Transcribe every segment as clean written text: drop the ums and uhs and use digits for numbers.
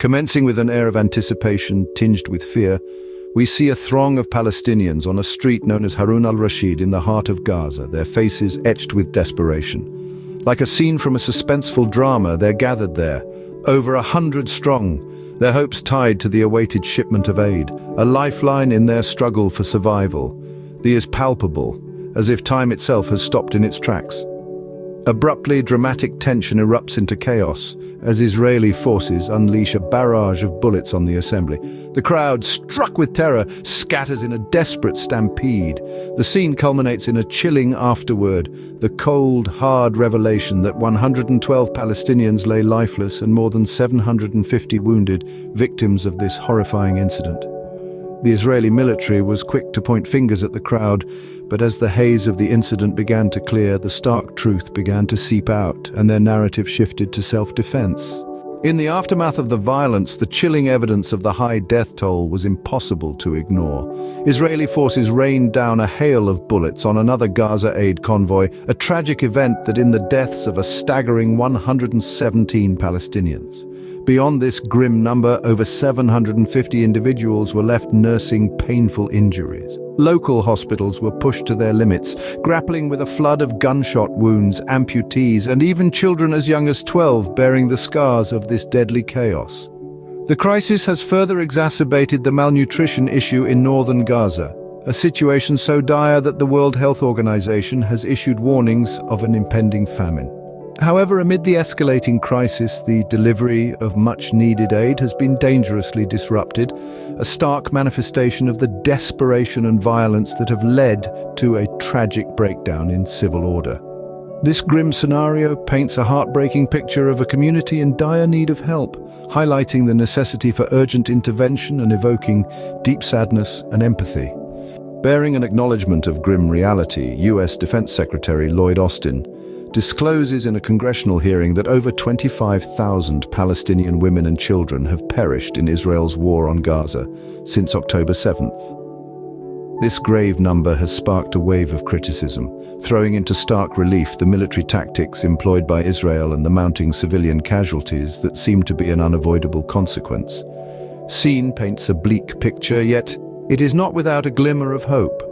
Commencing with an air of anticipation tinged with fear, we see a throng of Palestinians on a street known as Harun al-Rashid in the heart of Gaza, their faces etched with desperation. Like a scene from a suspenseful drama, they're gathered there, over 100 strong, their hopes tied to the awaited shipment of aid, a lifeline in their struggle for survival. The is palpable, as if time itself has stopped in its tracks. Abruptly, dramatic tension erupts into chaos as Israeli forces unleash a barrage of bullets on the assembly. The crowd, struck with terror, scatters in a desperate stampede. The scene culminates in a chilling afterword, the cold, hard revelation that 112 Palestinians lay lifeless and more than 750 wounded, victims of this horrifying incident. The Israeli military was quick to point fingers at the crowd, but as the haze of the incident began to clear, the stark truth began to seep out, and their narrative shifted to self-defense. In the aftermath of the violence, the chilling evidence of the high death toll was impossible to ignore. Israeli forces rained down a hail of bullets on another Gaza Aid convoy, a tragic event that in the deaths of a staggering 117 Palestinians. Beyond this grim number, over 750 individuals were left nursing painful injuries. Local hospitals were pushed to their limits, grappling with a flood of gunshot wounds, amputees, and even children as young as 12 bearing the scars of this deadly chaos. The crisis has further exacerbated the malnutrition issue in northern Gaza, a situation so dire that the World Health Organization has issued warnings of an impending famine. However, amid the escalating crisis, the delivery of much-needed aid has been dangerously disrupted, a stark manifestation of the desperation and violence that have led to a tragic breakdown in civil order. This grim scenario paints a heartbreaking picture of a community in dire need of help, highlighting the necessity for urgent intervention and evoking deep sadness and empathy. Bearing an acknowledgement of grim reality, U.S. Defense Secretary Lloyd Austin discloses in a congressional hearing that over 25,000 Palestinian women and children have perished in Israel's war on Gaza since October 7th. This grave number has sparked a wave of criticism, throwing into stark relief the military tactics employed by Israel and the mounting civilian casualties that seem to be an unavoidable consequence. Scene paints a bleak picture, yet it is not without a glimmer of hope.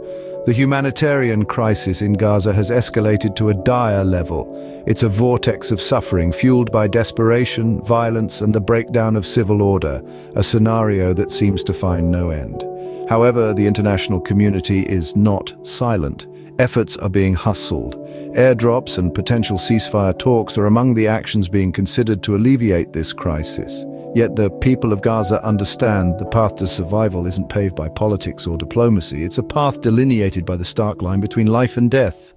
The humanitarian crisis in Gaza has escalated to a dire level. It's a vortex of suffering fueled by desperation, violence, and the breakdown of civil order, a scenario that seems to find no end. However, the international community is not silent. Efforts are being hustled. Airdrops and potential ceasefire talks are among the actions being considered to alleviate this crisis. Yet the people of Gaza understand the path to survival isn't paved by politics or diplomacy. It's a path delineated by the stark line between life and death.